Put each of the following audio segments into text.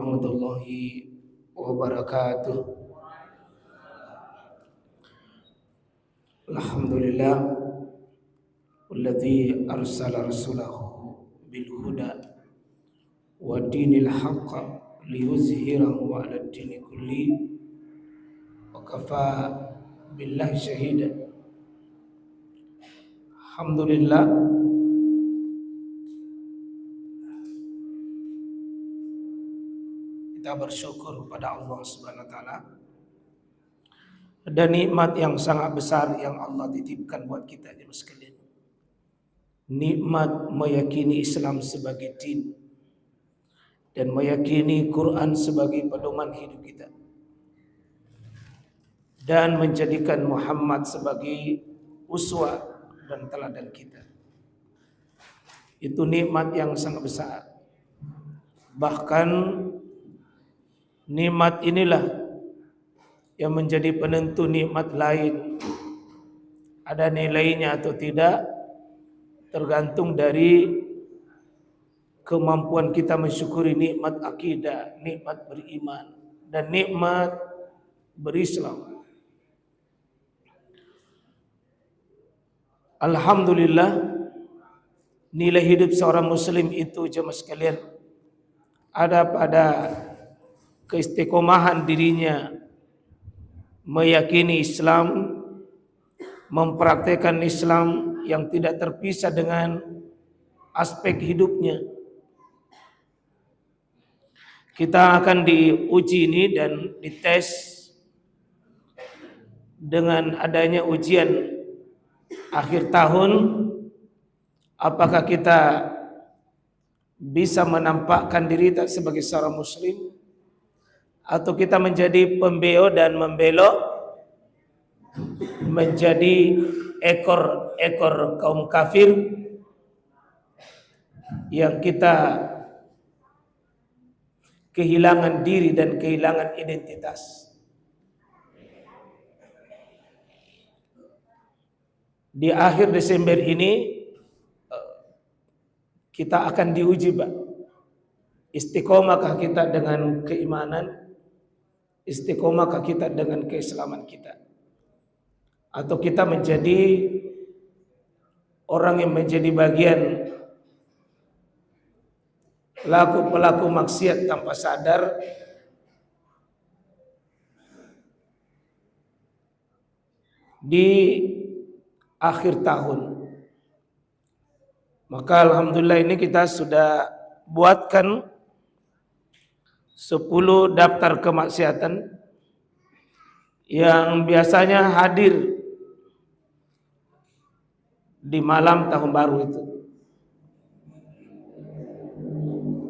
warahmatullahi wabarakatuh. Alhamdulillah alladzi arsala rasulahu bil huda wa dinil haqq liyuzhirahu 'ala ad-dini kulli wa kafa billahi shahida. Alhamdulillah, kita bersyukur kepada Allah Subhanahu wa taala. Ada nikmat yang sangat besar yang Allah titipkan buat kita jemaah sekalian. Nikmat meyakini Islam sebagai din dan meyakini Quran sebagai pedoman hidup kita, dan menjadikan Muhammad sebagai uswah dan teladan kita. Itu nikmat yang sangat besar. Bahkan nikmat inilah yang menjadi penentu nikmat lain ada nilainya atau tidak, tergantung dari kemampuan kita mensyukuri nikmat akidah, nikmat beriman, dan nikmat berislam. Alhamdulillah, nilai hidup seorang muslim itu jemaah sekalian ada pada keistiqomahan dirinya meyakini Islam, mempraktikkan Islam yang tidak terpisah dengan aspek hidupnya. Kita akan diuji ini dan dites dengan adanya ujian akhir tahun. Apakah kita bisa menampakkan diri tak sebagai seorang muslim, atau kita menjadi pembeo dan membelok, menjadi ekor-ekor kaum kafir yang kita kehilangan diri dan kehilangan identitas. Di akhir Desember ini kita akan diuji, Pak. Istiqomahkah kita dengan keimanan? Istiqomahkah kita dengan keislaman kita? Atau kita menjadi orang yang menjadi bagian pelaku maksiat tanpa sadar, di akhir tahun? Maka alhamdulillah ini kita sudah buatkan 10 daftar kemaksiatan yang biasanya hadir di malam tahun baru itu.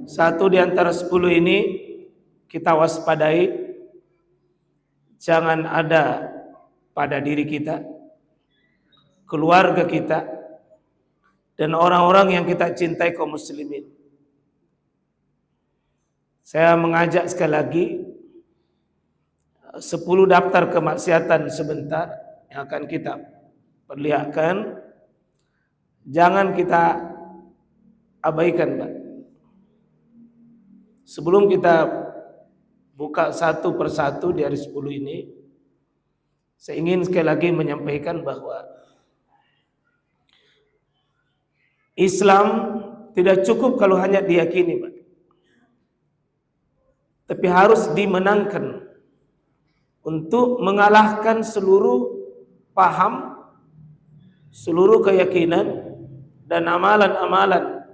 Satu di antara 10 ini kita waspadai, jangan ada pada diri kita, keluarga kita, dan orang-orang yang kita cintai kaum muslimin. Saya mengajak sekali lagi 10 daftar kemaksiatan sebentar yang akan kita perlihatkan. Jangan kita abaikan, Pak. Sebelum kita buka satu persatu di hari 10 ini, saya ingin sekali lagi menyampaikan bahwa Islam tidak cukup kalau hanya diyakini, Pak, tapi harus dimenangkan untuk mengalahkan seluruh paham, seluruh keyakinan dan amalan-amalan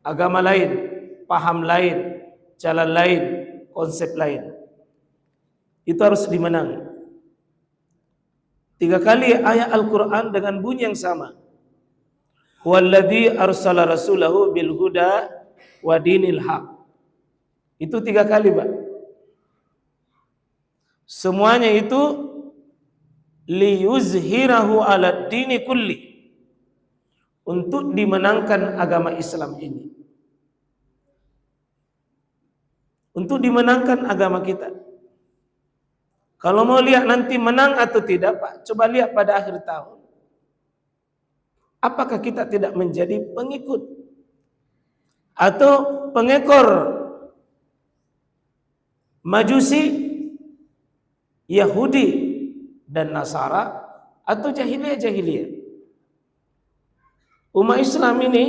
agama lain, paham lain, jalan lain, konsep lain. Itu harus dimenang. 3 kali ayat Al-Quran dengan bunyi yang sama. Walladzi arsala rasulahu bil huda wa dinil haq. Itu 3 kali, Pak. Semuanya itu liyuzhirahu 'ala dini kulli, untuk dimenangkan agama Islam ini, untuk dimenangkan agama kita. Kalau mau lihat nanti menang atau tidak, Pak, coba lihat pada akhir tahun. Apakah kita tidak menjadi pengikut atau pengekor Majusi, Yahudi dan Nasara, atau jahiliyah. Umat Islam ini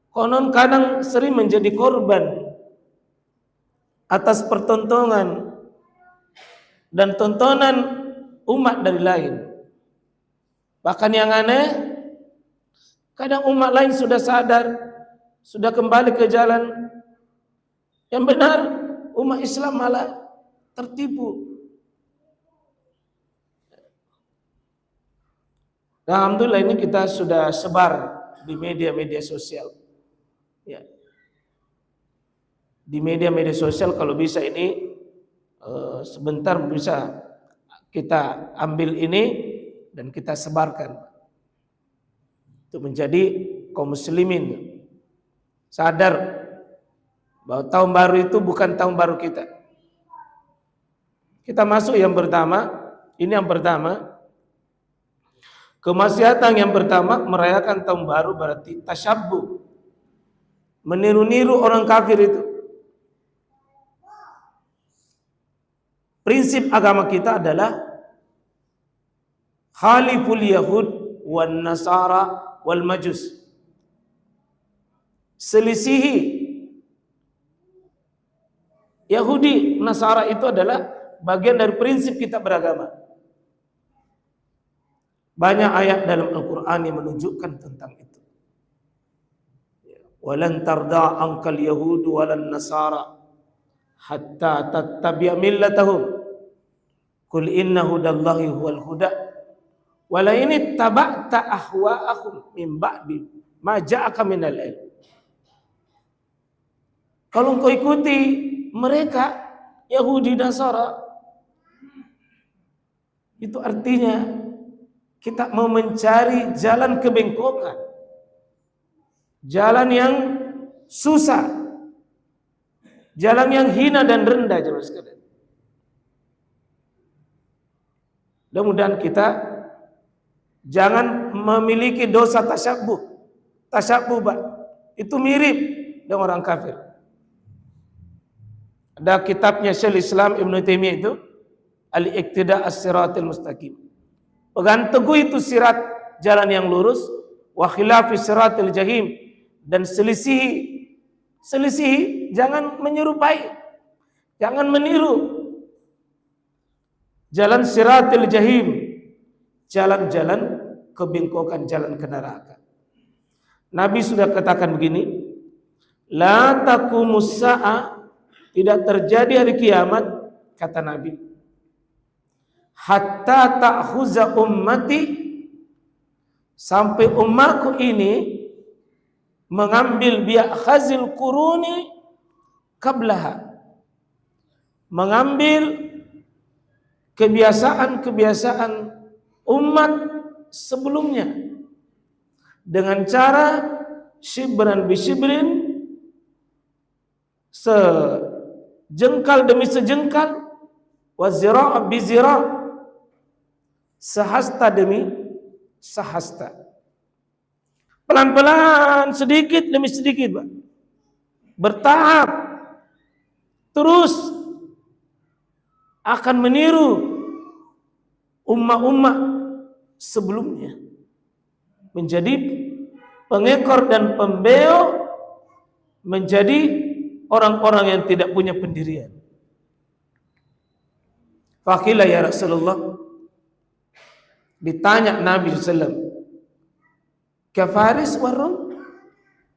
konon kadang sering menjadi korban atas pertontonan dan tontonan umat dari lain. Bahkan yang aneh, kadang umat lain sudah sadar, sudah kembali ke jalan yang benar, umat Islam malah tertipu. Nah, alhamdulillah ini kita sudah sebar di media-media sosial. Ya. Di media-media sosial kalau bisa ini sebentar bisa kita ambil ini dan kita sebarkan untuk menjadi kaum muslimin sadar bahwa tahun baru itu bukan tahun baru kita. Kita masuk yang pertama, ini yang pertama. Kemaksiatan yang pertama, merayakan tahun baru berarti tasyabbuh, meniru-niru orang kafir itu. Prinsip agama kita adalah khaliful yahud wan nasara wal majus. Selisihi Yahudi, Nasara itu adalah bagian dari prinsip kita beragama. Banyak ayat dalam Al-Quran yang menunjukkan tentang itu. Walan tarda ankal yahudu walan nasara hatta tattabi'a millatahum. Qul inna hudallahi huwal huda. Wala ini taba'ta ahwa'ahum min ba'di ma ja'aka minal ilm. Kalau engkau ikuti mereka Yahudi Nasara, itu artinya kita mau mencari jalan kebengkokan, jalan yang susah, jalan yang hina dan rendah, jemaah sekalian. Mudah-mudahan kita jangan memiliki dosa tasyabbuh. Tasyabbuh itu mirip dengan orang kafir. Ada kitabnya Syekhul Islam Ibn Taimiyah itu Al-Iqtida' As-Siratil Mustaqim. Pegang teguh itu sirat jalan yang lurus, wa khilafi siratil jahim, dan selisihi jangan menyerupai, jangan meniru jalan siratil jahim, jalan-jalan kebengkokan, jalan ke neraka. Nabi sudah katakan begini, la taqumus sa'a, tidak terjadi hari kiamat, kata Nabi, hatta ta'khuza ummati, sampai umatku ini mengambil bi'akhazil quruni qablaha, mengambil kebiasaan-kebiasaan umat sebelumnya dengan cara shibran bi shibrin, sejengkal demi sejengkal, wa zira' bi zira', sehasta demi sehasta, pelan-pelan, sedikit demi sedikit, Pak. Bertahap, terus akan meniru umat-umat sebelumnya, menjadi pengekor dan pembeo, menjadi orang-orang yang tidak punya pendirian. Faqila ya Rasulullah, ditanya Nabi SAW, kafaris warum,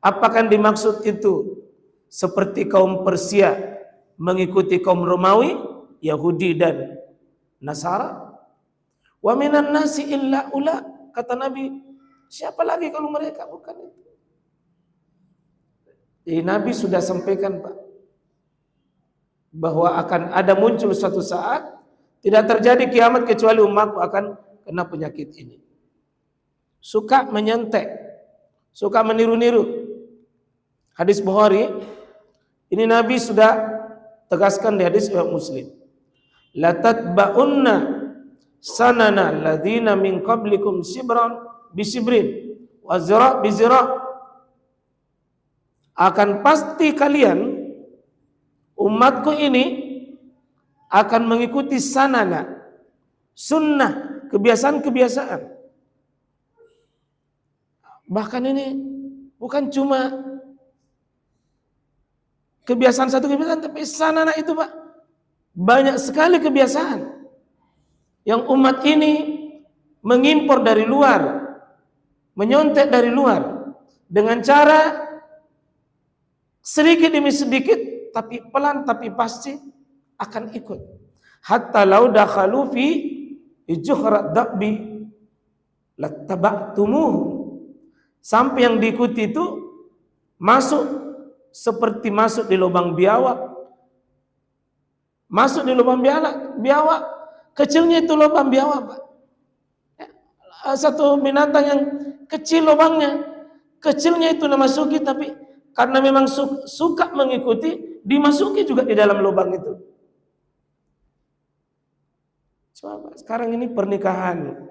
apakah dimaksud itu seperti kaum Persia mengikuti kaum Romawi, Yahudi dan Nasara? Wa minan nasi illa ula, kata Nabi, siapa lagi kalau mereka? Bukan itu. Jadi Nabi sudah sampaikan, Pak, bahwa akan ada muncul suatu saat tidak terjadi kiamat kecuali umatku akan kena penyakit ini. Suka menyentek, suka meniru-niru. Hadis Bukhari, ini Nabi sudah tegaskan di hadis Muslim. La tatba'unna sanana alladzina min qablikum sibran bi sibrin wa zira' bi zira'. Akan pasti kalian, umatku ini, akan mengikuti sanana, sunnah, kebiasaan-kebiasaan. Bahkan ini bukan cuma kebiasaan satu kebiasaan, tapi sanana itu Pak, banyak sekali kebiasaan yang umat ini mengimpor dari luar, menyontek dari luar dengan cara sedikit demi sedikit, tapi pelan tapi pasti akan ikut. Hatta law dakhalu fi juhrat dabbi lattaba'tumuh. Sampai yang diikuti itu masuk seperti masuk di lubang biawak. Masuk di lubang biawak, kecilnya itu lubang biawak, Pak. Satu binatang yang kecil lubangnya, kecilnya itu dimasuki, tapi karena memang suka mengikuti, dimasuki juga di dalam lubang itu. Coba sekarang ini pernikahan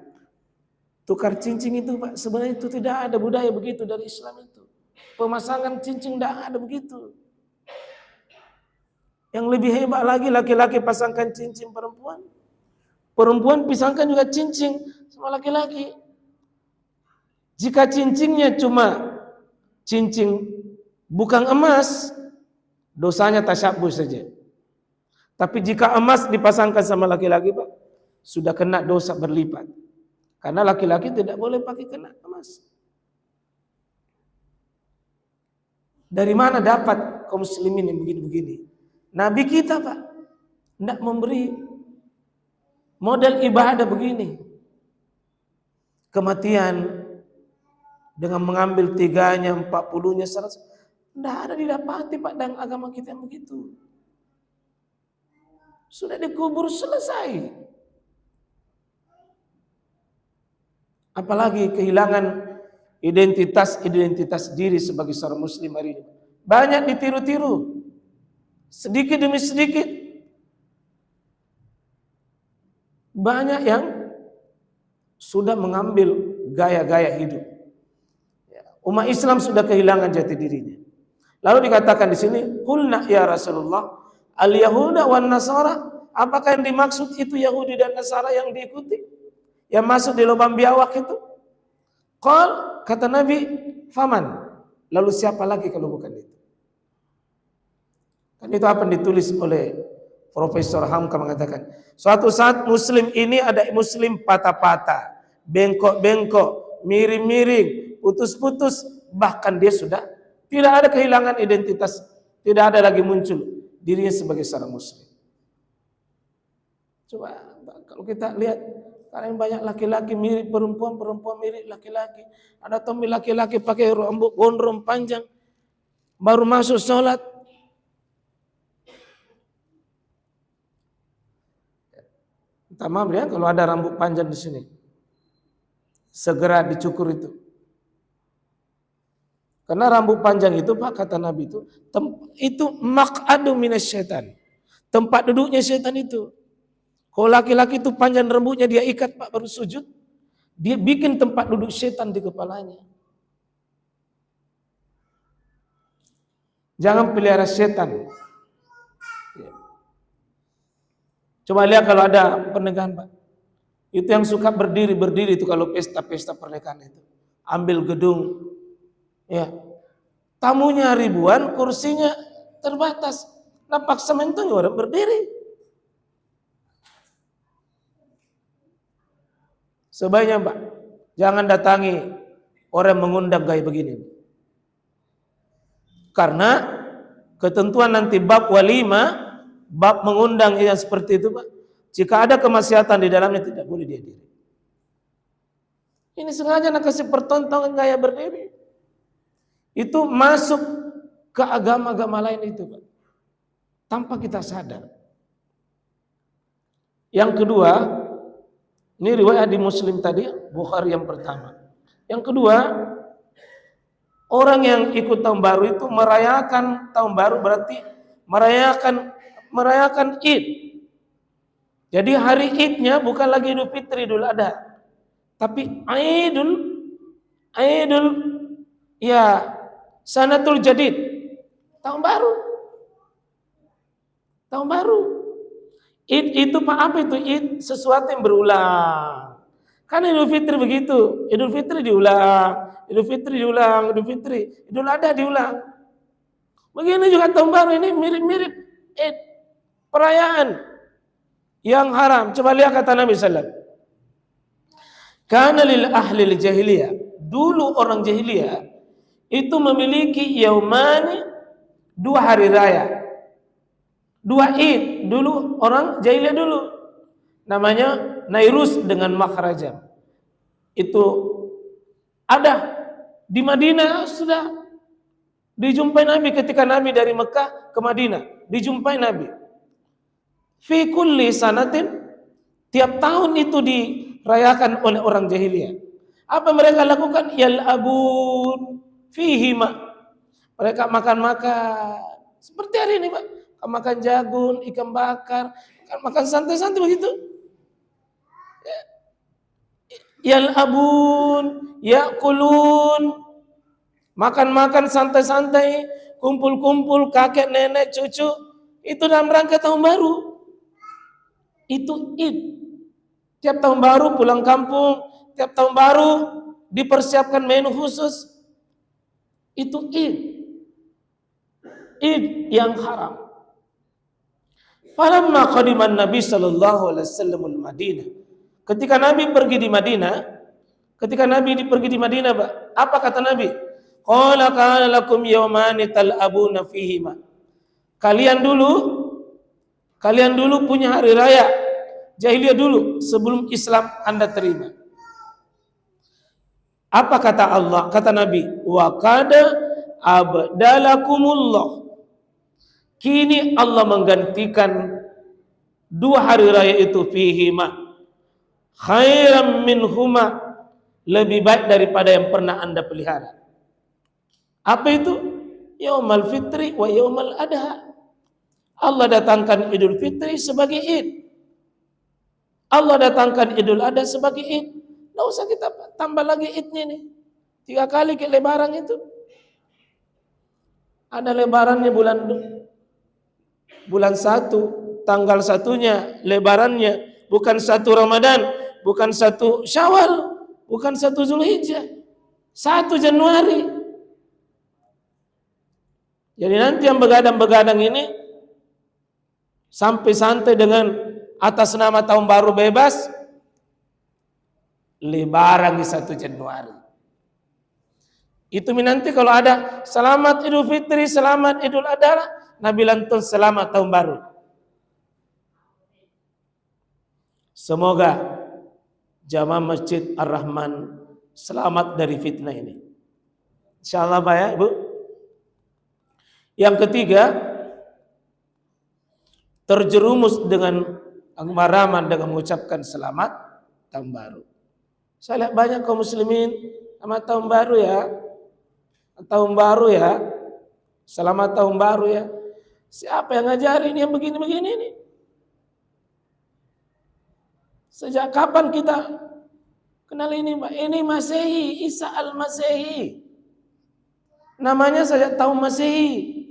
tukar cincin itu Pak, sebenarnya itu tidak ada budaya begitu dari Islam itu. Pemasangan cincin tidak ada begitu. Yang lebih hebat lagi, laki-laki pasangkan cincin perempuan. Perempuan pisangkan juga cincin sama laki-laki. Jika cincinnya cuma cincin bukan emas, dosanya tasyabuh saja. Tapi jika emas dipasangkan sama laki-laki Pak, sudah kena dosa berlipat. Karena laki-laki tidak boleh pakai kena emas. Dari mana dapat kaum muslimin yang begini-begini? Nabi kita Pak, tidak memberi model ibadah begini. Kematian dengan mengambil 3-nya, 40-nya, 100. Tidak ada didapati Pak dalam agama kita yang begitu. Sudah dikubur selesai. Apalagi kehilangan identitas diri sebagai seorang muslim hari ini. Banyak ditiru-tiru. Sedikit demi sedikit. Banyak yang sudah mengambil gaya-gaya hidup. Umat Islam sudah kehilangan jati dirinya. Lalu dikatakan di sini, "Qulna ya Rasulullah, al-Yahuda wan Nasara." Apakah yang dimaksud itu Yahudi dan Nasara yang diikuti? Yang masuk di lubang biawak itu? Kata Nabi, "Faman." Lalu siapa lagi kalau bukan itu? Kan itu apa yang ditulis oleh Profesor Hamka mengatakan, suatu saat muslim ini ada muslim patah-patah, bengkok-bengkok, miring-miring, putus-putus, bahkan dia sudah tidak ada kehilangan identitas, tidak ada lagi muncul dirinya sebagai seorang muslim. Coba kalau kita lihat, karena banyak laki-laki mirip perempuan, perempuan mirip laki-laki. Ada tommy laki-laki pakai rambut gondrong panjang, baru masuk sholat. Minta maaf ya kalau ada rambut panjang di sini, segera dicukur itu. Karena rambut panjang itu Pak, kata Nabi itu maq'adu minasyaitan. Tempat duduknya setan itu. Kalau laki-laki itu panjang rambutnya dia ikat Pak baru sujud, dia bikin tempat duduk setan di kepalanya. Jangan pelihara setan. Coba lihat kalau ada pernikahan Pak, itu yang suka berdiri itu kalau pesta pernikahan itu, ambil gedung, ya tamunya ribuan, kursinya terbatas, nah paksa mentonya orang berdiri. Sebaiknya Pak, jangan datangi orang mengundang gaya begini. Karena ketentuan nanti bab walima, bab mengundang yang seperti itu Pak, jika ada kemaksiatan di dalamnya tidak boleh dihadiri. Ini sengaja nak kasih pertontonan gaya berdiri. Itu masuk ke agama-agama lain itu Pak, tanpa kita sadar. Yang kedua, ini riwayat di Muslim tadi, Bukhari yang pertama. Yang kedua, orang yang ikut tahun baru itu merayakan tahun baru berarti merayakan Id. Jadi hari Idnya bukan lagi Idul Fitri, Idul Adha, tapi Idul ya Sanatul Jadid, tahun baru. Tahun baru. Id itu apa itu? Id sesuatu yang berulang. Kan Idul Fitri begitu. Idul Fitri diulang, Idul Fitri diulang, Idul Fitri, Idul Adha diulang. Begini juga tahun baru ini mirip-mirip Id, perayaan yang haram. Coba lihat kata Nabi sallallahu alaihi wasallam. Kana lil ahli jahiliyah. Dulu orang jahiliyah itu memiliki yaumani, 2 hari raya. 2 Id. Dulu orang jahiliyah dulu. Namanya Nairus dengan Makhraja. Itu ada di Madinah, sudah dijumpai Nabi ketika Nabi dari Mekah ke Madinah. Dijumpai Nabi. Fi kulli sanatin, tiap tahun itu dirayakan oleh orang jahiliyah. Apa mereka lakukan? Yal'abun fihima. Mereka makan-makan. Seperti hari ini, Pak. Makan jagung, ikan bakar, makan santai-santai begitu. Yal'abun, ya'kulun, makan-makan santai-santai, kumpul-kumpul kakek, nenek, cucu. Itu dalam rangka tahun baru. Itu Id. Tiap tahun baru pulang kampung, tiap tahun baru dipersiapkan menu khusus. Itu Id. Id yang haram. Falamma qadiman Nabi sallallahu alaihi wasallam al-Madinah. Ketika Nabi pergi di Madinah, apa kata Nabi? Qala kana lakum yawmani tal'abuna fihima. Kalian dulu punya hari raya jahiliyah dulu sebelum Islam Anda terima. Apa kata Allah? Kata Nabi, wa qad abdalakumullah. Kini Allah menggantikan 2 hari raya itu fihima khairam minhuma, lebih baik daripada yang pernah Anda pelihara. Apa itu? Yaumal Fitri wa Yaumal Adha. Allah datangkan Idul Fitri sebagai Id. Allah datangkan Idul Adha sebagai Id. Tidak usah kita tambah lagi Idnya nih. 3 kali ke lebaran itu. Ada lebarannya bulan 1, tanggal 1-nya lebarannya bukan 1 Ramadan, bukan 1 Syawal, bukan 1 Zulhijjah, 1 Januari. Jadi nanti yang begadang-begadang ini sampai santai dengan atas nama tahun baru bebas, lebaran di 1 Januari. Itu nanti kalau ada selamat Idul Fitri, selamat Idul Adha, Nabi lantun selamat tahun baru. Semoga jamaah Masjid Ar-Rahman selamat dari fitnah ini. Insyaallah Pak ya, Ibu. Yang ketiga, terjerumus dengan kemarahan dengan mengucapkan selamat tahun baru. Saya lihat banyak kaum muslimin selamat tahun baru ya. Tahun baru ya. Selamat tahun baru ya. Siapa yang ngajarin yang begini-begini ini? Sejak kapan kita kenal ini, Pak? Ini Masehi, Isa al-Masehi. Namanya sejak tahun Masehi.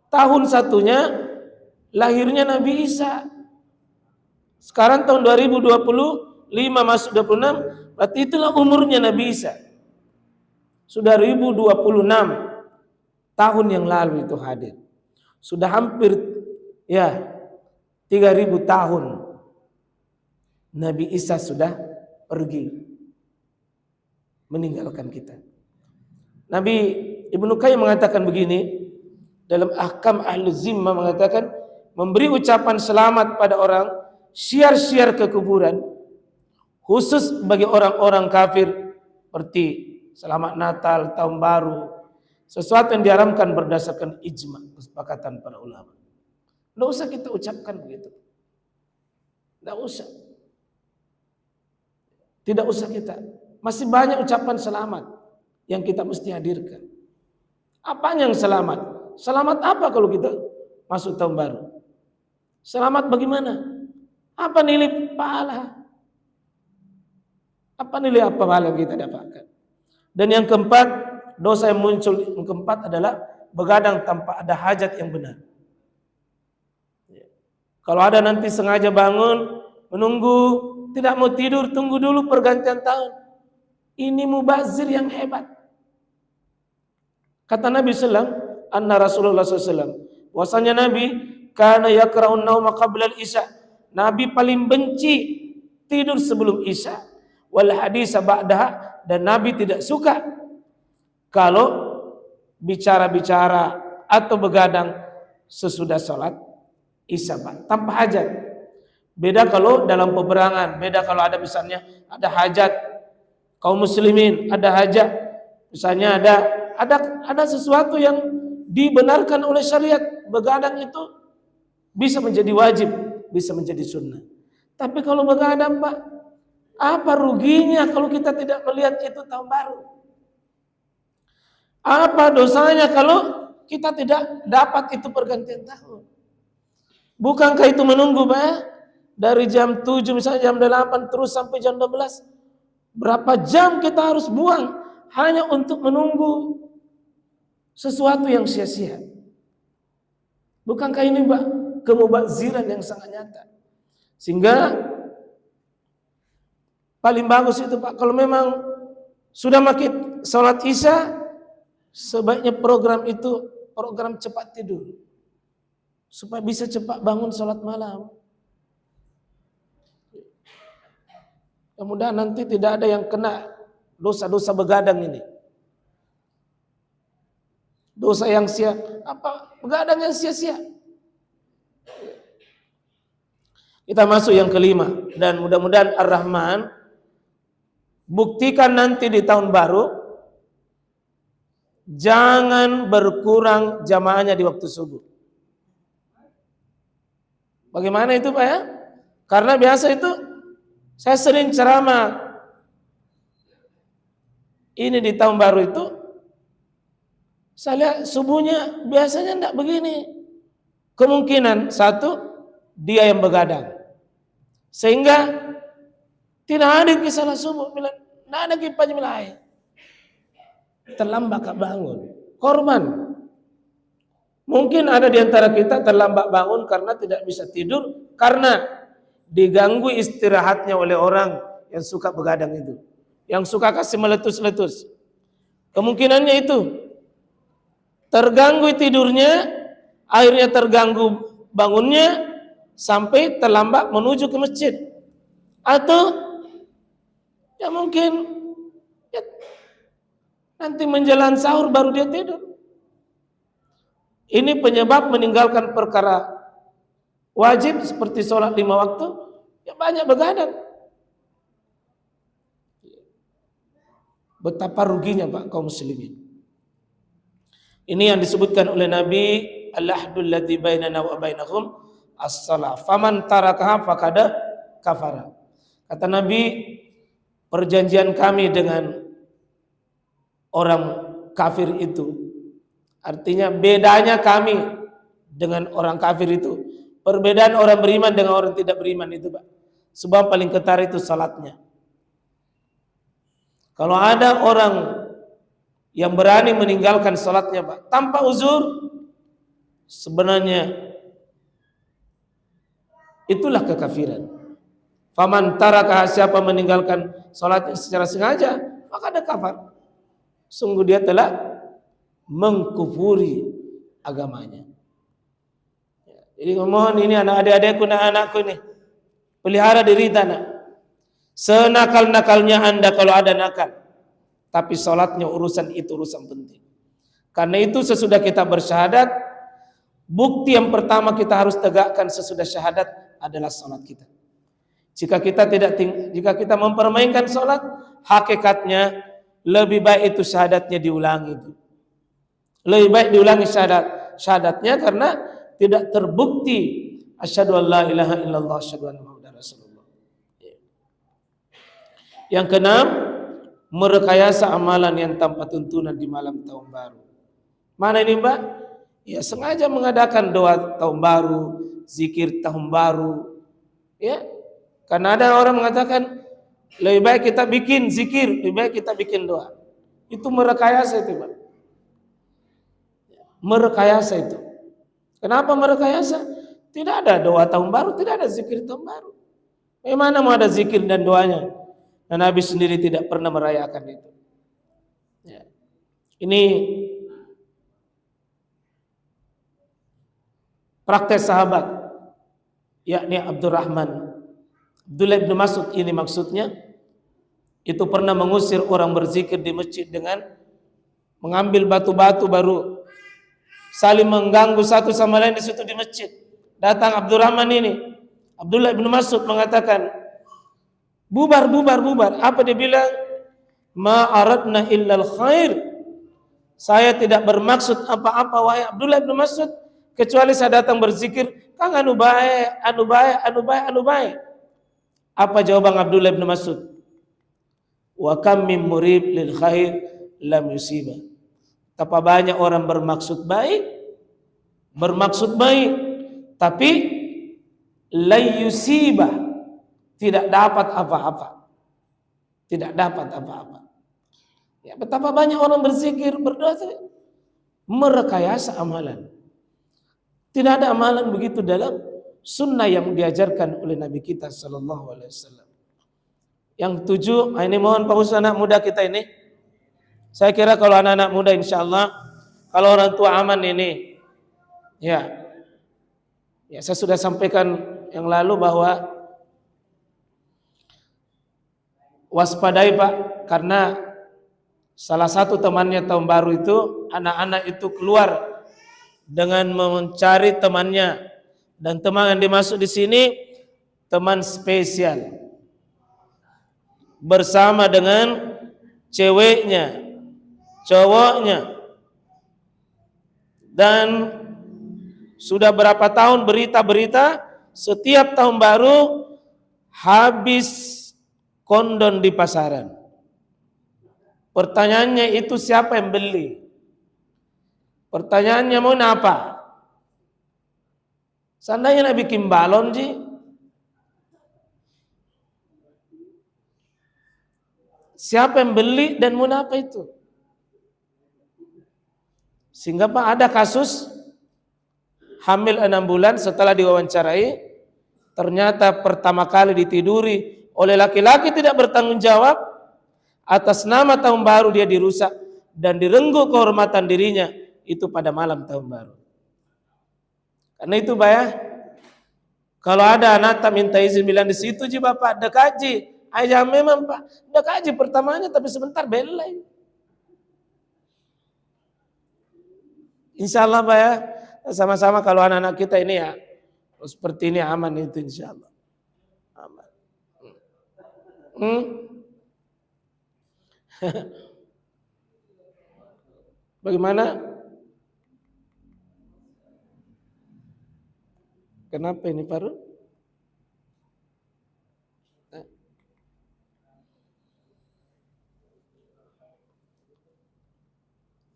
Tahun 1-nya lahirnya Nabi Isa. Sekarang tahun 2025 masuk 26, berarti itulah umurnya Nabi Isa. Sudah 1026 tahun yang lalu itu hadir. Sudah hampir 3000 tahun Nabi Isa sudah pergi meninggalkan kita. Nabi Ibnu Qayyim mengatakan begini dalam Ahkam Ahluz Zimmah, mengatakan memberi ucapan selamat pada orang, syiar-syiar ke kuburan khusus bagi orang-orang kafir seperti selamat Natal, tahun baru, sesuatu yang diharamkan berdasarkan ijma, kesepakatan para ulama. Tidak usah kita ucapkan begitu. Tidak usah. Tidak usah kita. Masih banyak ucapan selamat yang kita mesti hadirkan. Apa yang selamat? Selamat apa kalau kita masuk tahun baru? Selamat bagaimana? Apa nilai pahala? Apa nilai apa pahala yang kita dapatkan? Dan yang keempat, dosa yang muncul yang keempat adalah begadang tanpa ada hajat yang benar. Kalau ada nanti sengaja bangun, menunggu, tidak mau tidur, tunggu dulu pergantian tahun. Ini mubazir yang hebat. Kata Nabi SAW, anna Rasulullah SAW, bahwasanya Nabi kana yakra'un nauma qabla al-isya. Nabi paling benci tidur sebelum isya, wal hadisa ba'daha, dan Nabi tidak suka kalau bicara-bicara atau begadang sesudah sholat isya tanpa hajat. Beda kalau dalam peperangan, beda kalau ada misalnya ada hajat kaum muslimin, ada hajat, misalnya ada sesuatu yang dibenarkan oleh syariat, begadang itu bisa menjadi wajib, bisa menjadi sunnah. Tapi kalau begadang, Pak, apa ruginya kalau kita tidak melihat itu tahun baru? Apa dosanya kalau kita tidak dapat itu pergantian tahun? Bukankah itu menunggu, Pak? Dari jam 7 misalnya jam 8 terus sampai jam 12. Berapa jam kita harus buang hanya untuk menunggu sesuatu yang sia-sia? Bukankah ini, Pak, kemubaziran yang sangat nyata? Sehingga paling bagus itu, Pak, kalau memang sudah makin sholat isya, sebaiknya program itu program cepat tidur, supaya bisa cepat bangun sholat malam. Mudah-mudahan nanti tidak ada yang kena dosa-dosa begadang ini. Dosa yang begadang yang sia-sia. Kita masuk yang kelima, dan mudah-mudahan Ar-Rahman buktikan nanti di tahun baru jangan berkurang jamaahnya di waktu subuh. Bagaimana itu, Pak, ya? Karena biasa itu saya sering ceramah ini di tahun baru itu, saya lihat subuhnya biasanya tidak begini. Kemungkinan satu, dia yang begadang, sehingga tidak ada kisah subuh, tidak ada kipas mulai, terlambat bangun, korban. Mungkin ada di antara kita terlambat bangun karena tidak bisa tidur, karena diganggu istirahatnya oleh orang yang suka begadang itu, yang suka kasih meletus-letus. Kemungkinannya itu terganggu tidurnya, akhirnya terganggu bangunnya, sampai terlambat menuju ke masjid. Atau ya mungkin ya, nanti menjelang sahur baru dia tidur. Ini penyebab meninggalkan perkara wajib seperti sholat 5 waktu, ya banyak begadang. Betapa ruginya, Pak, kaum muslimin. Ini yang disebutkan oleh Nabi, al-ahdul ladzi bainana wa bainahum as-shalah, faman tarakaha faqad kafara. Kata Nabi, perjanjian kami dengan orang kafir itu, artinya bedanya kami dengan orang kafir itu, perbedaan orang beriman dengan orang tidak beriman itu, Pak, sebab paling ketara itu salatnya. Kalau ada orang yang berani meninggalkan salatnya, Pak, tanpa uzur, sebenarnya itulah kekafiran. Faman taraka, siapa meninggalkan salatnya secara sengaja, maka ada kafir. Sungguh dia telah mengkufuri agamanya. Jadi mohon ini anak-adik-adikku, anak-anakku ini, pelihara diri nak. Senakal-nakalnya Anda kalau ada nakal, tapi salatnya urusan itu urusan penting. Karena itu sesudah kita bersyahadat, bukti yang pertama kita harus tegakkan sesudah syahadat adalah salat kita. Jika kita mempermainkan salat, hakikatnya lebih baik itu syahadatnya diulangi itu. Lebih baik diulangi syahadatnya, karena tidak terbukti asyhadu an la ilaha illallah asyhadu anna muhammadar rasulullah. Yang keenam, merekayasa amalan yang tanpa tuntunan di malam tahun baru. Mana ini, Mbak? Ya, sengaja mengadakan doa tahun baru, zikir tahun baru. Ya, karena ada orang mengatakan lebih baik kita bikin zikir, lebih baik kita bikin doa. Itu merekayasa itu, Mbak. Merekayasa itu. Kenapa merekayasa? Tidak ada doa tahun baru, tidak ada zikir tahun baru. Bagaimana mau ada zikir dan doanya? Dan Nabi sendiri tidak pernah merayakan itu. Ya. Ini praktek sahabat, yakni Abdullah bin Mas'ud ini maksudnya, itu pernah mengusir orang berzikir di masjid dengan mengambil batu-batu baru saling mengganggu satu sama lain di situ di masjid. Datang Abdullah bin Mas'ud mengatakan, bubar. Apa dia bilang? Ma aradna illal khair. Saya tidak bermaksud apa-apa wahai Abdullah bin Mas'ud, kecuali saya datang berzikir, kang anu bae. Apa jawaban Abdullah bin Mas'ud? Wa kam min murib lil khair lam yusiba. Betapa banyak orang bermaksud baik, tapi la yusiba, tidak dapat apa-apa. Ya, betapa banyak orang berzikir, berdoa, merekayasa amalan. Tidak ada amalan begitu dalam sunnah yang diajarkan oleh Nabi kita sallallahu alaihi wasallam. Yang 7, ini mohon Pak Ustaz, anak muda kita ini. Saya kira kalau anak-anak muda insyaallah, kalau orang tua aman ini, ya saya sudah sampaikan yang lalu bahwa waspadai Pak, karena salah satu temannya tahun baru itu, anak-anak itu keluar dengan mencari temannya, dan teman yang dimaksud di sini teman spesial bersama dengan ceweknya, cowoknya, dan sudah berapa tahun berita-berita setiap tahun baru habis kondom di pasaran. Pertanyaannya itu siapa yang beli? Pertanyaannya mau apa? Seandainya nak bikin balon ji, siapa yang beli dan mau apa itu? Sehingga Pak ada kasus hamil 6 bulan setelah diwawancarai, ternyata pertama kali ditiduri oleh laki-laki tidak bertanggung jawab, atas nama tahun baru dia dirusak dan direnggut kehormatan dirinya itu pada malam tahun baru. Karena itu Pak ya, kalau ada anak tak minta izin bilang di situ ji Bapak ada kaji, ayah memang Pak ada kaji pertamanya tapi sebentar belai. Insyaallah Pak ya, sama-sama kalau anak-anak kita ini ya seperti ini aman itu insyaallah. Aman. Bagaimana? Kenapa ini Farul?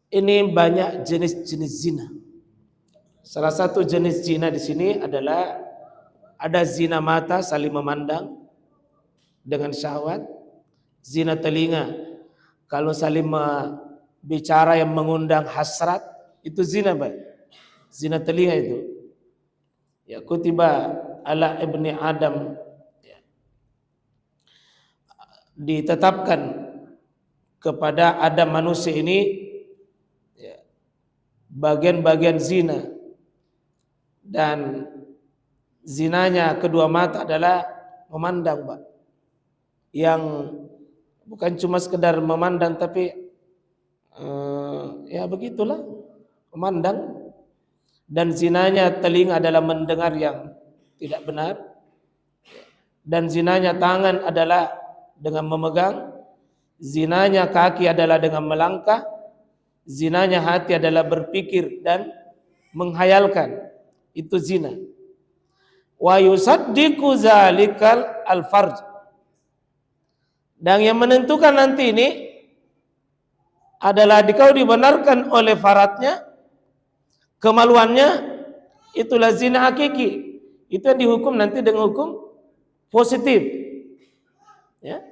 Ini banyak jenis-jenis zina. Salah satu jenis zina di sini adalah ada zina mata, saling memandang dengan syahwat, zina telinga, kalau saling bicara yang mengundang hasrat, itu zina Pak. Zina telinga itu. Ya, kutiba ala ibni Adam, ya, ditetapkan kepada Adam manusia ini ya, bagian-bagian zina, dan zinanya kedua mata adalah memandang Pak, yang bukan cuma sekedar memandang tapi ya begitulah memandang. Dan zinanya telinga adalah mendengar yang tidak benar, dan zinanya tangan adalah dengan memegang, zinanya kaki adalah dengan melangkah, zinanya hati adalah berpikir dan menghayalkan, itu zina. Wa yusaddiqu zalikal al-farj, dan yang menentukan nanti ini adalah kalau dibenarkan oleh faradnya, kemaluannya, itulah zina hakiki. Itu yang dihukum nanti dengan hukum positif. Ya.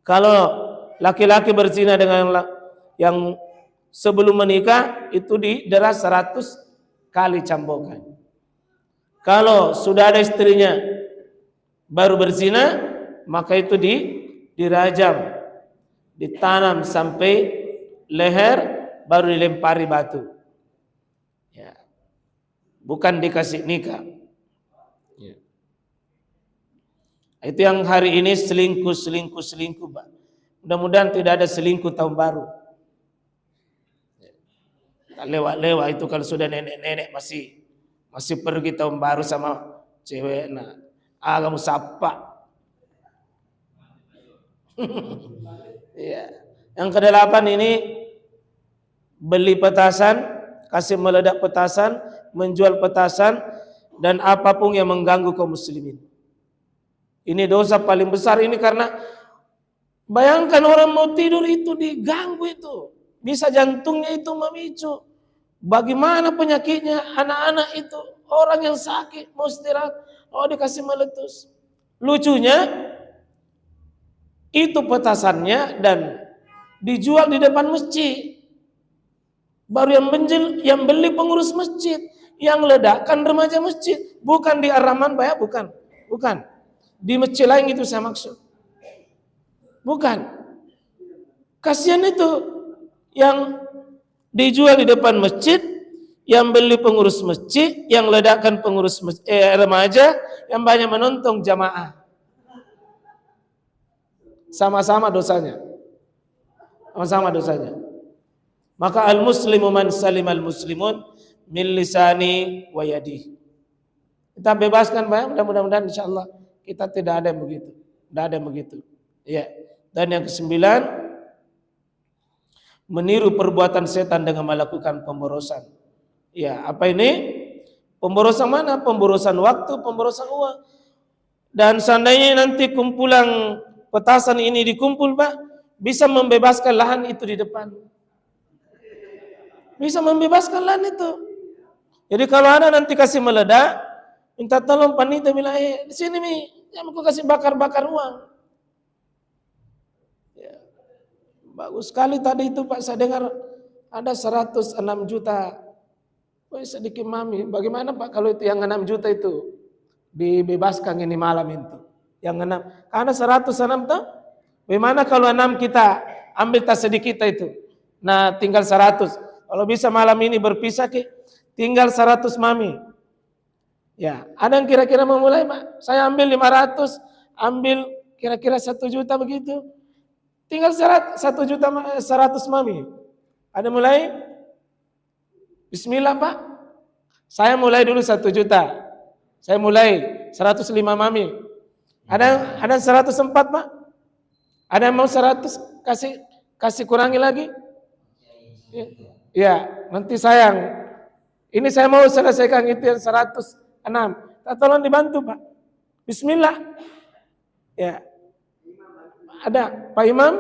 Kalau laki-laki berzina dengan yang sebelum menikah, itu didera 100 kali cambukan. Kalau sudah ada istrinya baru berzina, maka itu dirajam, ditanam sampai leher, baru dilempari batu. Ya. Bukan dikasih nikah. Ya. Itu yang hari ini selingkuh, Pak. Mudah-mudahan tidak ada selingkuh tahun baru. Lewat-lewat itu kalau sudah nenek-nenek masih pergi tahun baru sama cewek. Nah, kamu sapa. Ya. Yang kedelapan ini beli petasan, kasih meledak petasan, menjual petasan, dan apapun yang mengganggu kaum muslimin. Ini dosa paling besar ini karena bayangkan orang mau tidur itu diganggu itu. Bisa jantungnya itu memicu. Bagaimana penyakitnya anak-anak itu. Orang yang sakit mau istirahat. Oh dikasih meletus. Lucunya itu petasannya dan dijual di depan masjid. Baru yang beli pengurus masjid. Yang ledakkan remaja masjid. Bukan di Ar-Rahman Bayar, bukan. Di masjid lain itu saya maksud. Bukan. Kasihan itu yang dijual di depan masjid, yang beli pengurus masjid, yang ledakan pengurus remaja, yang banyak menonton jamaah. Sama-sama dosanya. Maka al-muslimu man salim al-muslimun min lisani wa yadihi. Kita bebaskan Pak, mudah-mudahan insyaallah kita tidak ada yang begitu. Ya. Dan yang kesembilan, meniru perbuatan setan dengan melakukan pemborosan. Ya, apa ini? Pemborosan mana? Pemborosan waktu, pemborosan uang. Dan seandainya nanti kumpulan petasan ini dikumpul, Pak, bisa membebaskan lahan itu di depan. Bisa membebaskan lahan itu. Jadi kalau ada nanti kasih meledak, minta tolong panitia bilang, di sini Mi, yang aku kasih bakar-bakar uang. Bagus sekali tadi itu Pak, saya dengar ada 106 juta. Woi sedikit mami, bagaimana Pak kalau itu yang 6 juta itu dibebaskan ini malam itu? Yang 6, karena 106 tuh, bagaimana kalau 6 kita ambil tas sedikit itu? Nah tinggal 100, kalau bisa malam ini berpisah tinggal 100 mami. Ya, ada yang kira-kira memulai Pak, saya ambil 500, ambil kira-kira 1 juta begitu. Tinggal 1 juta 100 mami. Ada mulai? Bismillah Pak. Saya mulai dulu 1 juta. Saya mulai 105 mami. Ada 104 Pak? Ada yang mau 100 kasih kurangi lagi? Ya, nanti sayang. Ini saya mau selesaikan itu yang 106. Tolong dibantu Pak. Bismillah. Ya. Ada Pak Imam?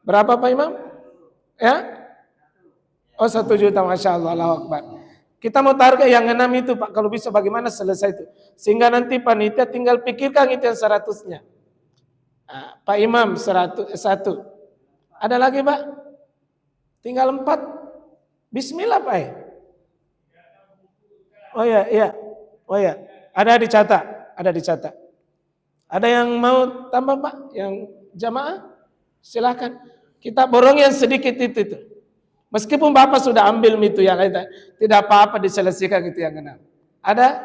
Berapa Pak Imam? Ya? Oh 1 juta, Masya Allah, Allahu Akbar. Kita mau target yang 6 itu Pak, kalau bisa bagaimana selesai itu. Sehingga nanti panitia tinggal pikirkan itu yang 100-nya. Nah, Pak Imam 1. Ada lagi Pak? Tinggal 4. Bismillah Pak. Oh ya. Ada dicatat. Ada yang mau tambah Pak? Yang jamaah? Silakan. Kita borong yang sedikit itu. Meskipun Bapak sudah ambil itu yang lain, tidak apa-apa diselesaikan itu yang 6. Ada?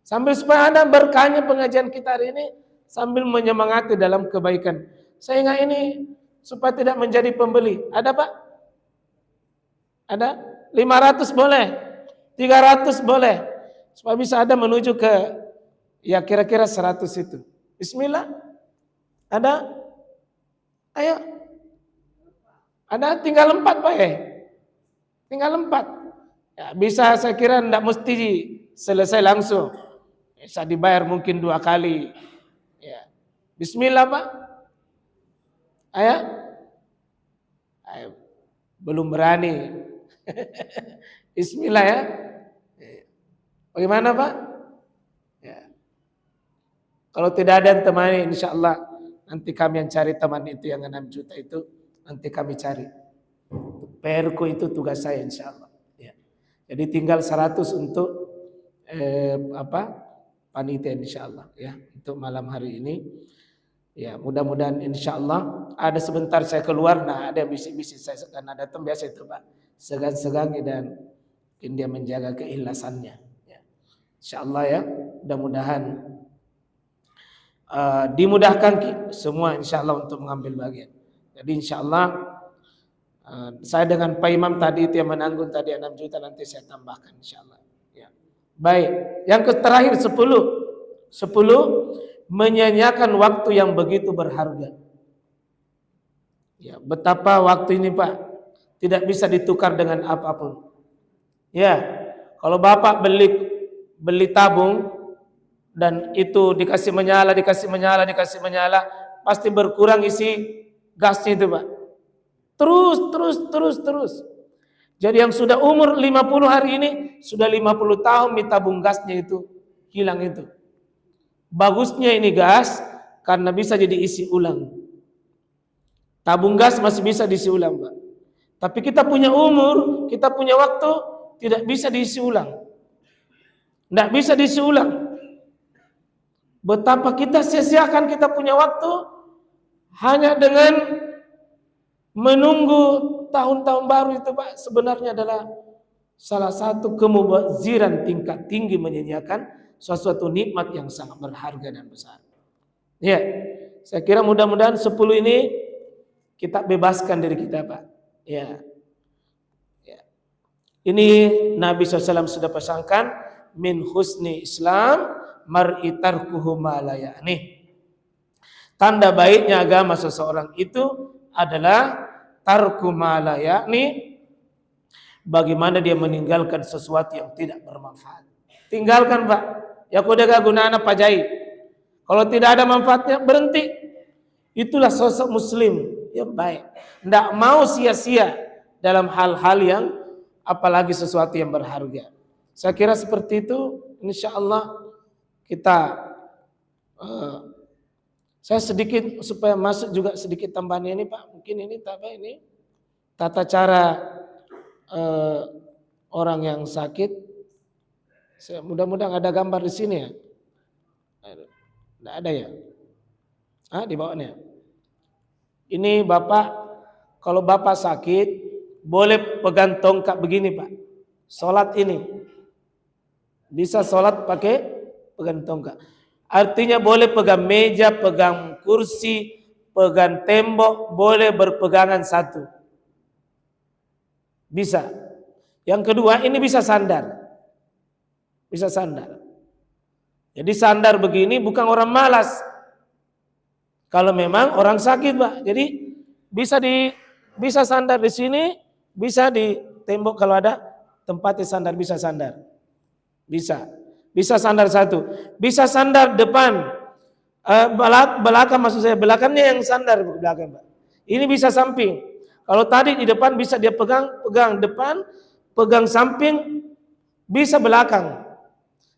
Sambil supaya ada berkahnya pengajian kita hari ini, sambil menyemangati dalam kebaikan. Saya ingat ini supaya tidak menjadi pembeli. Ada Pak? Ada? 500 boleh? 300 boleh? Supaya bisa ada menuju ke ya kira-kira 100 itu. Bismillah. Ada? Ayo. Ada tinggal 4 Pak ya? Tinggal 4. Ya, bisa saya kira tidak mesti selesai langsung. Bisa dibayar mungkin 2 kali. Ya. Bismillah Pak. Ayo. Belum berani. Bismillah ya. Bagaimana Pak? Ya. Kalau tidak ada yang temani, insya Allah nanti kami yang cari teman itu yang 6 juta itu. Nanti kami cari. PR-ku itu tugas saya insya Allah. Ya. Jadi tinggal 100 untuk panitia insyaallah ya untuk malam hari ini. Ya, mudah-mudahan insyaallah ada sebentar saya keluar, nah ada bisik-bisik saya karena datang biasa itu Pak. Segan-segan dan mungkin dia menjaga keikhlasannya. Ya. Insyaallah ya, mudah-mudahan dimudahkan semua insyaallah untuk mengambil bagian. Jadi insyaallah saya dengan Pak Imam tadi itu yang menanggung tadi 6 juta nanti saya tambahkan insyaallah. Ya. Baik, yang terakhir 10 menyanyiakan waktu yang begitu berharga. Ya, betapa waktu ini Pak tidak bisa ditukar dengan apapun. Ya, kalau Bapak beli tabung dan itu dikasih menyala, pasti berkurang isi gasnya itu Pak. Terus. Jadi yang sudah umur 50 hari ini, sudah 50 tahun tabung gasnya itu hilang itu. Bagusnya ini gas karena bisa jadi isi ulang. Tabung gas masih bisa diisi ulang Pak. Tapi kita punya umur, kita punya waktu, tidak bisa diisi ulang. Tidak bisa diisi ulang. Betapa kita sia-siakan kita punya waktu hanya dengan menunggu tahun-tahun baru itu Pak, sebenarnya adalah salah satu kemubaziran tingkat tinggi menyanyiakan sesuatu nikmat yang sangat berharga dan besar. Ya, saya kira mudah-mudahan 10 ini kita bebaskan diri kita Pak. Ya. Ini Nabi SAW sudah pesankan min husni Islam mar'i tarkuhu ma la ya'ni. Tanda baiknya agama seseorang itu adalah tarku ma la ya'ni, bagaimana dia meninggalkan sesuatu yang tidak bermanfaat. Tinggalkan Pak. Ya kudaga gunana pajai. Kalau tidak ada manfaatnya berhenti. Itulah sosok muslim yang baik. Tidak mau sia-sia dalam hal-hal yang apalagi sesuatu yang berharga. Saya kira seperti itu. Insyaallah kita saya sedikit supaya masuk juga sedikit tambahannya ini Pak. Mungkin ini tata cara orang yang sakit. Mudah-mudahan ada gambar di sini ya. Tidak ada ya? Di bawahnya. Ini Bapak, kalau Bapak sakit, boleh pegang tongkat begini Pak. Sholat ini. Bisa sholat pakai pegang tongkat. Artinya boleh pegang meja, pegang kursi, pegang tembok, boleh berpegangan satu. Bisa. Yang kedua, ini bisa sandar. Bisa sandar. Jadi sandar begini bukan orang malas. Kalau memang orang sakit Pak. Jadi bisa sandar di sini, bisa di tembok kalau ada tempatnya sandar, bisa sandar. Bisa sandar satu. Bisa sandar depan. Belakang maksud saya, belakangnya yang sandar belakang Pak. Ini bisa samping. Kalau tadi di depan bisa dia pegang depan, pegang samping, bisa belakang.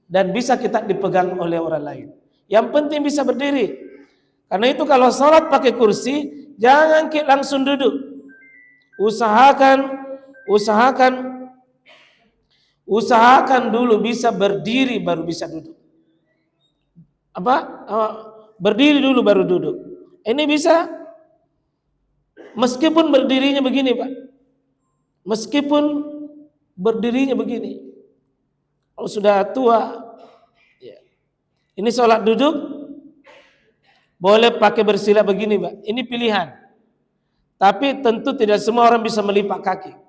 Dan bisa kita dipegang oleh orang lain. Yang penting bisa berdiri. Karena itu kalau sholat pakai kursi, jangan langsung duduk. Usahakan dulu bisa berdiri baru bisa duduk. Berdiri dulu baru duduk. Ini bisa meskipun berdirinya begini Pak. Meskipun berdirinya begini. Kalau sudah tua, ya. Ini sholat duduk, boleh pakai bersila begini Pak. Ini pilihan. Tapi tentu tidak semua orang bisa melipat kaki.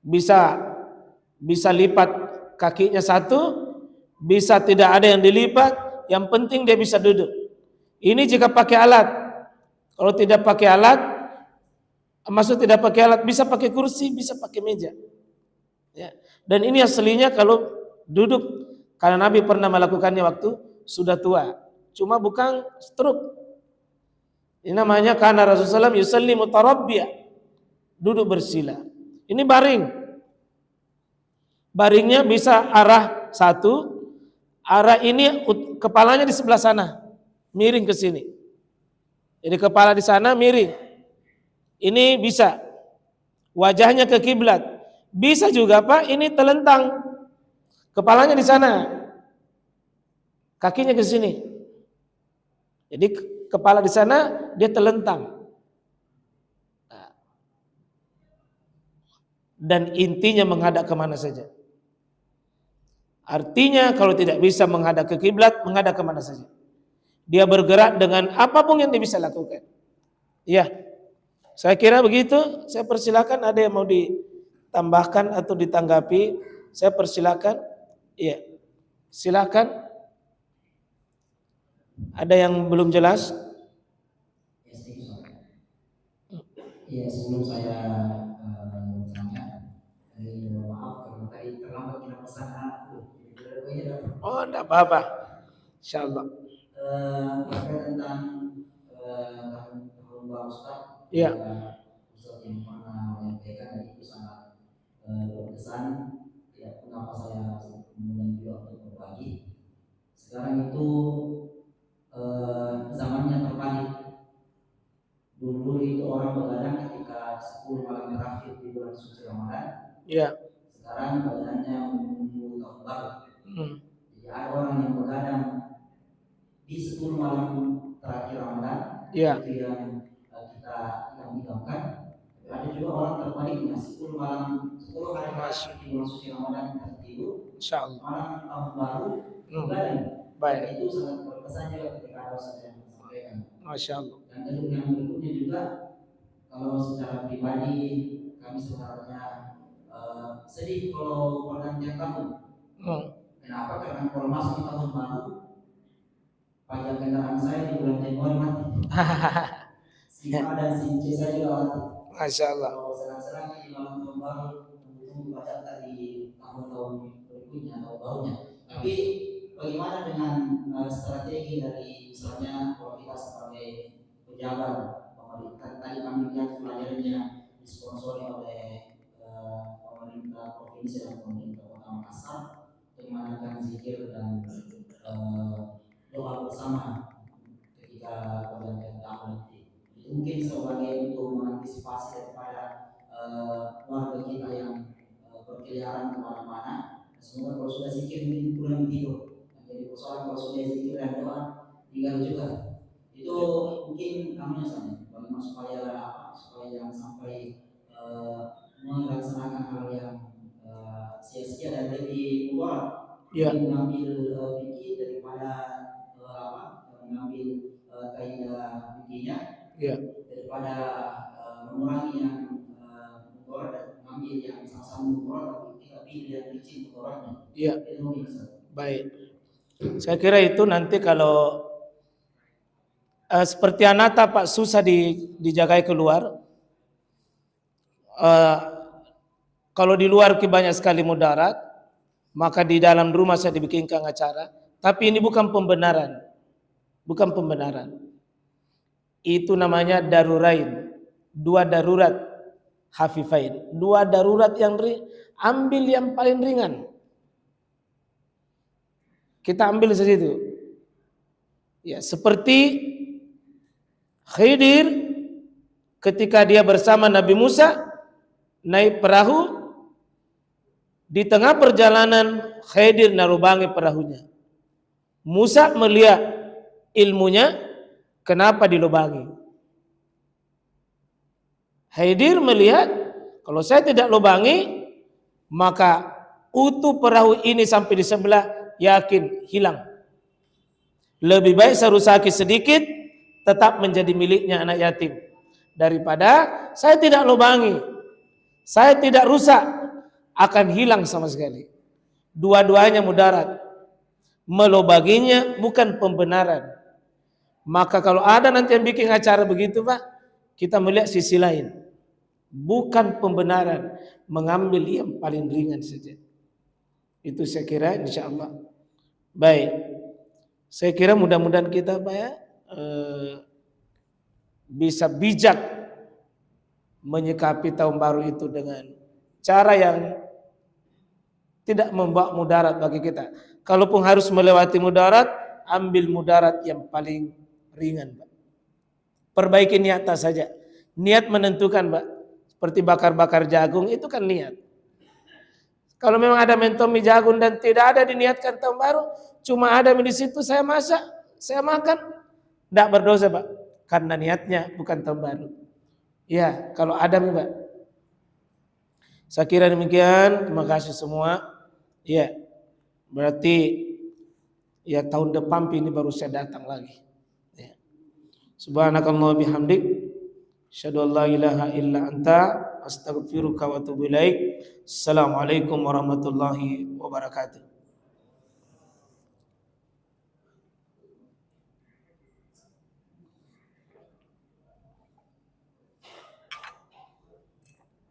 Bisa lipat kakinya satu, bisa tidak ada yang dilipat. Yang penting dia bisa duduk. Ini jika pakai alat. Kalau tidak pakai alat, tidak pakai alat, bisa pakai kursi, bisa pakai meja. Ya. Dan ini aslinya kalau duduk, karena Nabi pernah melakukannya waktu sudah tua. Cuma bukan stroke. Ini namanya karena Rasulullah yusalli mutarabbiya. Duduk bersila. Ini baring. Baringnya bisa arah satu. Arah ini kepalanya di sebelah sana. Miring ke sini. Jadi kepala di sana miring. Ini bisa. Wajahnya ke kiblat. Bisa juga Pak, ini telentang. Kepalanya di sana, kakinya ke sini. Jadi kepala di sana, dia telentang. Dan intinya menghadap kemana saja. Artinya kalau tidak bisa menghadap ke kiblat, menghadap kemana saja. Dia bergerak dengan apapun yang dia bisa lakukan. Ya, saya kira begitu. Saya persilakan, ada yang mau ditambahkan atau ditanggapi, saya persilakan. Iya, silakan. Ada yang belum jelas? Iya, sebelum saya bertanya, maaf kalau tadi terlambat kita pesan Oh, enggak apa-apa. Insyaallah. Terkait tentang tahun baru Ustaz, Iya. Ustaz yang pernah menyampaikan dan itu sangat berkesan. Ya, kenapa saya kemudian juga untuk berbagi. Sekarang itu zamannya terbalik. Dulu itu orang begadang ketika 10 malam terakhir di bulan suci Ramadan. Iya. Sekarang begadangnya menunggu tahun baru. Jadi ada orang yang begadang di 10 malam terakhir Ramadan. Iya. Itu yang kita idamkan. Ada juga orang terbaliknya 10 hari terakhir di bulan suci Ramadan tertidur. Insyaallah. Malam tahun baru begadang. Baik. Itu sangat berkesan juga ketika ada Ustaz yang sampaikan. Masya Allah. Dan yang berikutnya juga, kalau secara pribadi kami sebenarnya sedih kalau pergantian tahun. Kenapa? Karena kalau masuk tahun baru, pajak kendaraan saya di bulan Januari mati. Si A dan si C saya juga mati. Masya Allah. Kalau serang-serang di malam tahun baru, tunggu pajak tadi tahun-tahun berikutnya atau barunya. Tapi bagaimana dengan strategi dari misalnya kalau kita sebagai pejabat pemerintah, tadi kami lihat pelajarannya disponsori oleh pemerintah provinsi dan pemerintah kota Makassar untuk mengadakan zikir dan doa bersama ketika pergantian tahun nanti. Itu mungkin sebagai untuk mengantisipasi daripada warga kita yang berkeliaran kemana-mana. Semoga kalau sudah zikir mungkin pulang tidur. Jadi persoalan kalau sudah zikir dan doa tinggal juga. Itu mungkin kami sama supaya jangan sampai melaksanakan hal yang sia-sia dan lebih mudah. Mengambil fikih daripada mengambil kaidah fikihnya. Daripada mengurangi yang mudorot dan mengambil yang sama-sama mudorot, tapi kita pilih yang licin mudorotnya. Iya. Baik. Saya kira itu nanti kalau seperti Anata Pak susah dijagai keluar. Kalau di luar banyak sekali mudarat, maka di dalam rumah saya dibikinkan acara. Tapi ini bukan pembenaran, bukan pembenaran. Itu namanya darurain, dua darurat hafifain, dua darurat yang ambil yang paling ringan. Kita ambil segitu. Ya, seperti Khidir ketika dia bersama Nabi Musa naik perahu, di tengah perjalanan Khidir narubangi perahunya. Musa melihat ilmunya, kenapa dilubangi? Khidir melihat, kalau saya tidak lubangi, maka utuh perahu ini sampai di sebelah, yakin hilang. Lebih baik saya rusaki sedikit, tetap menjadi miliknya anak yatim, daripada saya tidak lubangi, saya tidak rusak, akan hilang sama sekali. Dua-duanya mudarat. Melubanginya bukan pembenaran. Maka kalau ada nanti yang bikin acara begitu Pak, kita melihat sisi lain. Bukan pembenaran, mengambil yang paling ringan saja. Itu saya kira insya Allah. Baik, saya kira mudah-mudahan kita Pak ya, bisa bijak menyikapi tahun baru itu dengan cara yang tidak membawa mudarat bagi kita. Kalaupun harus melewati mudarat, ambil mudarat yang paling ringan, Pak. Perbaiki niatnya saja. Niat menentukan, Pak. Seperti bakar-bakar jagung itu kan niat. Kalau memang ada mentomi jagung dan tidak ada diniatkan tahun baru, cuma ada di situ saya masak, saya makan, tidak berdosa Pak, karena niatnya bukan tahun baru. Ya, kalau ada Pak. Saya kira demikian. Terima kasih semua. Ya, berarti ya tahun depan ini baru saya datang lagi. Ya. Subhanakallah bihamdik, asyhadu an la ilaha illa anta, astaghfiruka wa atubu ilaik. Assalamualaikum warahmatullahi wabarakatuh.